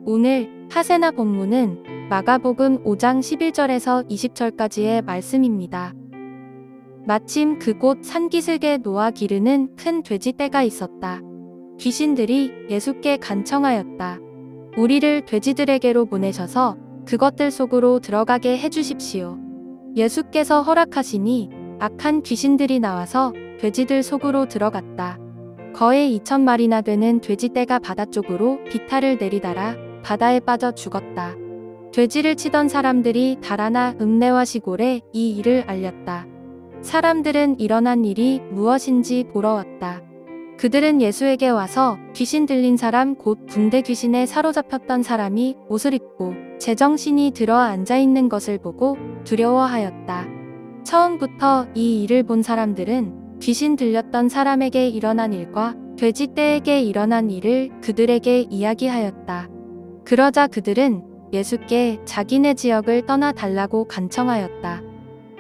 오늘 하세나 본문은 마가복음 5장 11절에서 20절까지의 말씀입니다. 마침 그곳 산기슭에 놓아 기르는 큰 돼지떼가 있었다. 귀신들이 예수께 간청하였다. 우리를 돼지들에게로 보내셔서 그것들 속으로 들어가게 해주십시오. 예수께서 허락하시니 악한 귀신들이 나와서 돼지들 속으로 들어갔다. 거의 2,000마리나 되는 돼지떼가 바다 쪽으로 비탈을 내리달아 바다에 빠져 죽었다. 돼지를 치던 사람들이 달아나 읍내와 시골에 이 일을 알렸다. 사람들은 일어난 일이 무엇인지 보러 왔다. 그들은 예수에게 와서 귀신 들린 사람 곧 군대 귀신에 사로잡혔던 사람이 옷을 입고 제정신이 들어 앉아있는 것을 보고 두려워하였다. 처음부터 이 일을 본 사람들은 귀신 들렸던 사람에게 일어난 일과 돼지떼에게 일어난 일을 그들에게 이야기하였다. 그러자 그들은 예수께 자기네 지역을 떠나 달라고 간청하였다.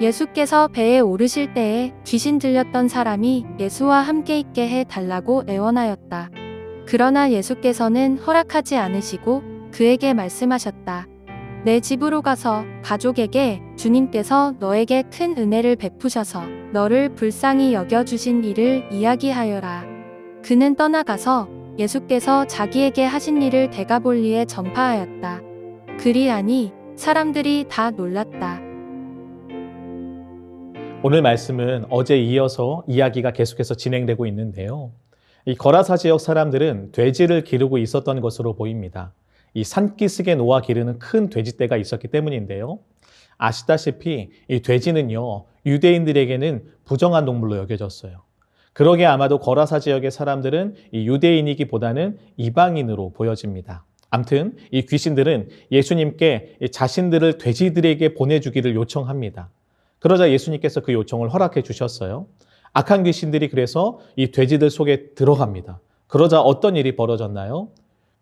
예수께서 배에 오르실 때에 귀신 들렸던 사람이 예수와 함께 있게 해 달라고 애원하였다. 그러나 예수께서는 허락하지 않으시고 그에게 말씀하셨다. 내 집으로 가서 가족에게 주님께서 너에게 큰 은혜를 베푸셔서 너를 불쌍히 여겨주신 일을 이야기하여라. 그는 떠나가서 예수께서 자기에게 하신 일을 데가볼리에 전파하였다. 그리하니 사람들이 다 놀랐다. 오늘 말씀은 어제 이어서 이야기가 계속해서 진행되고 있는데요. 이 거라사 지역 사람들은 돼지를 기르고 있었던 것으로 보입니다. 이 산기슭에 놓아 기르는 큰 돼지떼가 있었기 때문인데요. 아시다시피 이 돼지는요, 유대인들에게는 부정한 동물로 여겨졌어요. 그러게 아마도 거라사 지역의 사람들은 이 유대인이기보다는 이방인으로 보여집니다. 암튼 이 귀신들은 예수님께 자신들을 돼지들에게 보내주기를 요청합니다. 그러자 예수님께서 그 요청을 허락해 주셨어요. 악한 귀신들이 그래서 이 돼지들 속에 들어갑니다. 그러자 어떤 일이 벌어졌나요?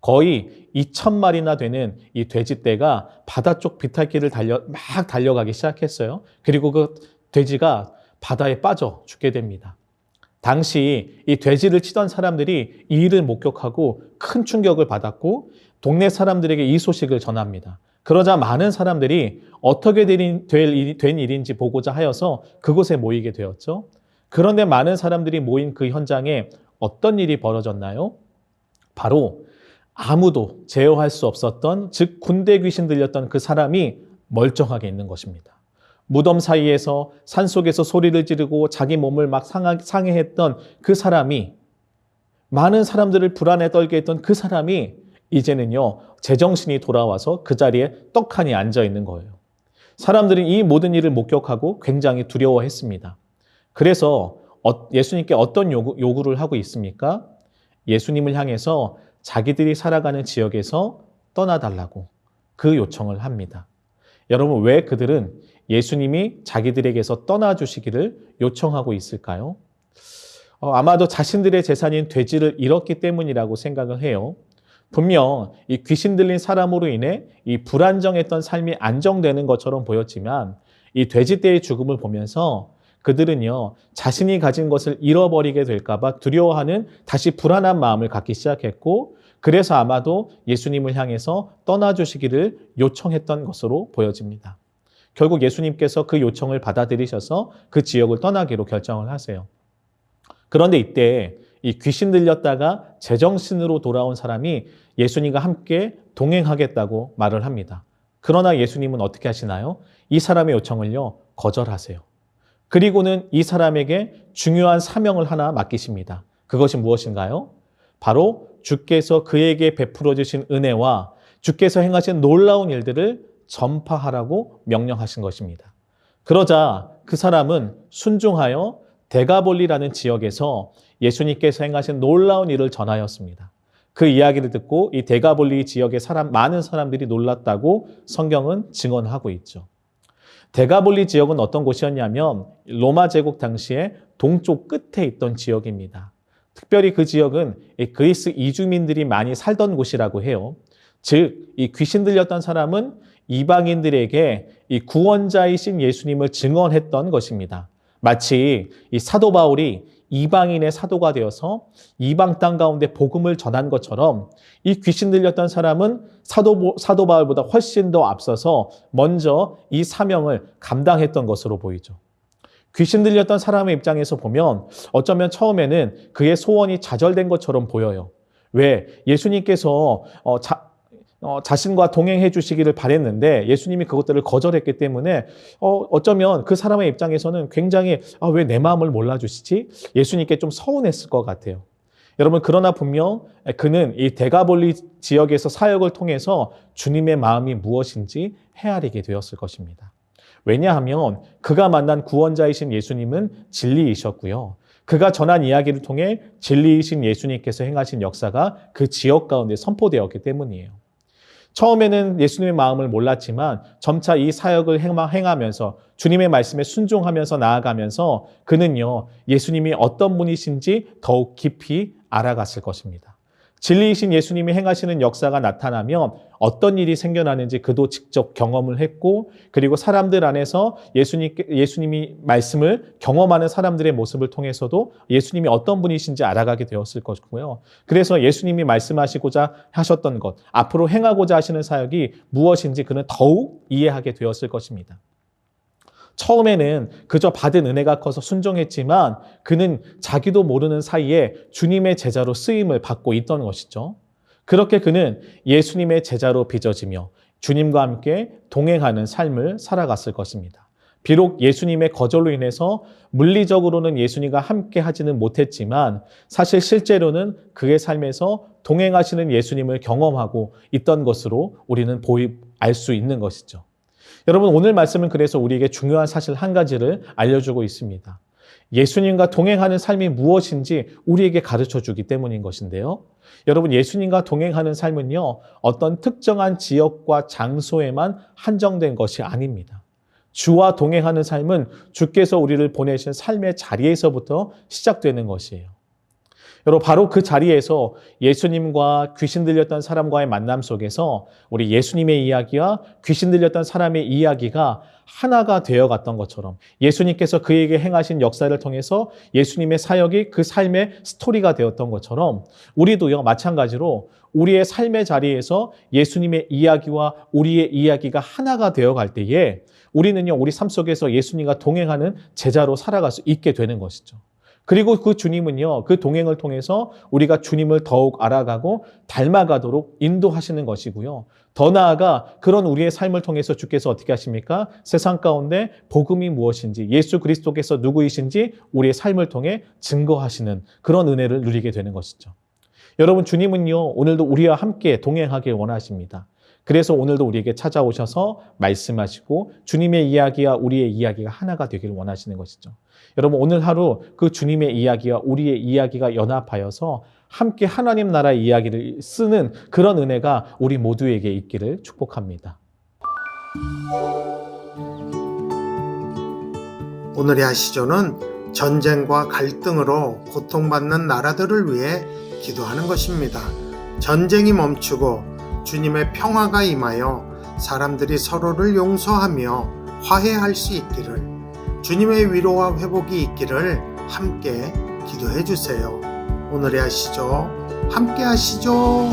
거의 2,000마리나 되는 이 돼지떼가 바다 쪽 비탈길을 막 달려가기 시작했어요. 그리고 그 돼지가 바다에 빠져 죽게 됩니다. 당시 이 돼지를 치던 사람들이 이 일을 목격하고 큰 충격을 받았고 동네 사람들에게 이 소식을 전합니다. 그러자 많은 사람들이 어떻게 된 일인지 보고자 하여서 그곳에 모이게 되었죠. 그런데 많은 사람들이 모인 그 현장에 어떤 일이 벌어졌나요? 바로 아무도 제어할 수 없었던, 즉 군대 귀신 들렸던 그 사람이 멀쩡하게 있는 것입니다. 무덤 사이에서 산속에서 소리를 지르고 자기 몸을 막 상해했던 그 사람이, 많은 사람들을 불안에 떨게 했던 그 사람이 이제는요, 제정신이 돌아와서 그 자리에 떡하니 앉아 있는 거예요. 사람들은 이 모든 일을 목격하고 굉장히 두려워했습니다. 그래서 예수님께 어떤 요구를 하고 있습니까? 예수님을 향해서 자기들이 살아가는 지역에서 떠나달라고 그 요청을 합니다. 여러분, 왜 그들은 예수님이 자기들에게서 떠나주시기를 요청하고 있을까요? 아마도 자신들의 재산인 돼지를 잃었기 때문이라고 생각을 해요. 분명 이 귀신 들린 사람으로 인해 이 불안정했던 삶이 안정되는 것처럼 보였지만 이 돼지떼의 죽음을 보면서 그들은요, 자신이 가진 것을 잃어버리게 될까 봐 두려워하는 다시 불안한 마음을 갖기 시작했고, 그래서 아마도 예수님을 향해서 떠나주시기를 요청했던 것으로 보여집니다. 결국 예수님께서 그 요청을 받아들이셔서 그 지역을 떠나기로 결정을 하세요. 그런데 이때 이 귀신 들렸다가 제정신으로 돌아온 사람이 예수님과 함께 동행하겠다고 말을 합니다. 그러나 예수님은 어떻게 하시나요? 이 사람의 요청을요, 거절하세요. 그리고는 이 사람에게 중요한 사명을 하나 맡기십니다. 그것이 무엇인가요? 바로 주께서 그에게 베풀어 주신 은혜와 주께서 행하신 놀라운 일들을 전파하라고 명령하신 것입니다. 그러자 그 사람은 순종하여 데가볼리라는 지역에서 예수님께서 행하신 놀라운 일을 전하였습니다. 그 이야기를 듣고 이 데가볼리 지역의 많은 사람들이 놀랐다고 성경은 증언하고 있죠. 데가볼리 지역은 어떤 곳이었냐면 로마 제국 당시에 동쪽 끝에 있던 지역입니다. 특별히 그 지역은 그리스 이주민들이 많이 살던 곳이라고 해요. 즉, 이 귀신 들렸던 사람은 이방인들에게 이 구원자이신 예수님을 증언했던 것입니다. 마치 이 사도 바울이 이방인의 사도가 되어서 이방 땅 가운데 복음을 전한 것처럼 이 귀신 들렸던 사람은 사도 바울보다 훨씬 더 앞서서 먼저 이 사명을 감당했던 것으로 보이죠. 귀신 들렸던 사람의 입장에서 보면 어쩌면 처음에는 그의 소원이 좌절된 것처럼 보여요. 왜? 예수님께서 자신과 동행해 주시기를 바랬는데 예수님이 그것들을 거절했기 때문에 어쩌면 그 사람의 입장에서는 굉장히 왜 내 마음을 몰라주시지? 예수님께 좀 서운했을 것 같아요. 여러분, 그러나 분명 그는 이 데가볼리 지역에서 사역을 통해서 주님의 마음이 무엇인지 헤아리게 되었을 것입니다. 왜냐하면 그가 만난 구원자이신 예수님은 진리이셨고요. 그가 전한 이야기를 통해 진리이신 예수님께서 행하신 역사가 그 지역 가운데 선포되었기 때문이에요. 처음에는 예수님의 마음을 몰랐지만 점차 이 사역을 행하면서 주님의 말씀에 순종하면서 나아가면서 그는요, 예수님이 어떤 분이신지 더욱 깊이 알아갔을 것입니다. 진리이신 예수님이 행하시는 역사가 나타나면 어떤 일이 생겨나는지 그도 직접 경험을 했고, 그리고 사람들 안에서 예수님이 말씀을 경험하는 사람들의 모습을 통해서도 예수님이 어떤 분이신지 알아가게 되었을 것이고요. 그래서 예수님이 말씀하시고자 하셨던 것, 앞으로 행하고자 하시는 사역이 무엇인지 그는 더욱 이해하게 되었을 것입니다. 처음에는 그저 받은 은혜가 커서 순종했지만 그는 자기도 모르는 사이에 주님의 제자로 쓰임을 받고 있던 것이죠. 그렇게 그는 예수님의 제자로 빚어지며 주님과 함께 동행하는 삶을 살아갔을 것입니다. 비록 예수님의 거절로 인해서 물리적으로는 예수님과 함께 하지는 못했지만 사실 실제로는 그의 삶에서 동행하시는 예수님을 경험하고 있던 것으로 우리는 알 수 있는 것이죠. 여러분, 오늘 말씀은 그래서 우리에게 중요한 사실 한 가지를 알려주고 있습니다. 예수님과 동행하는 삶이 무엇인지 우리에게 가르쳐주기 때문인 것인데요. 여러분, 예수님과 동행하는 삶은요, 어떤 특정한 지역과 장소에만 한정된 것이 아닙니다. 주와 동행하는 삶은 주께서 우리를 보내신 삶의 자리에서부터 시작되는 것이에요. 여러분, 바로 그 자리에서 예수님과 귀신 들렸던 사람과의 만남 속에서 우리 예수님의 이야기와 귀신 들렸던 사람의 이야기가 하나가 되어갔던 것처럼 예수님께서 그에게 행하신 역사를 통해서 예수님의 사역이 그 삶의 스토리가 되었던 것처럼 우리도요, 마찬가지로 우리의 삶의 자리에서 예수님의 이야기와 우리의 이야기가 하나가 되어갈 때에 우리는요, 우리 삶 속에서 예수님과 동행하는 제자로 살아갈 수 있게 되는 것이죠. 그리고 그 주님은요, 그 동행을 통해서 우리가 주님을 더욱 알아가고 닮아가도록 인도하시는 것이고요. 더 나아가 그런 우리의 삶을 통해서 주께서 어떻게 하십니까? 세상 가운데 복음이 무엇인지, 예수 그리스도께서 누구이신지 우리의 삶을 통해 증거하시는 그런 은혜를 누리게 되는 것이죠. 여러분, 주님은요, 오늘도 우리와 함께 동행하길 원하십니다. 그래서 오늘도 우리에게 찾아오셔서 말씀하시고 주님의 이야기와 우리의 이야기가 하나가 되기를 원하시는 것이죠. 여러분, 오늘 하루 그 주님의 이야기와 우리의 이야기가 연합하여서 함께 하나님 나라의 이야기를 쓰는 그런 은혜가 우리 모두에게 있기를 축복합니다. 오늘의 하시조는 전쟁과 갈등으로 고통받는 나라들을 위해 기도하는 것입니다. 전쟁이 멈추고 주님의 평화가 임하여 사람들이 서로를 용서하며 화해할 수 있기를, 주님의 위로와 회복이 있기를 함께 기도해 주세요. 오늘의 하시죠. 함께 하시죠.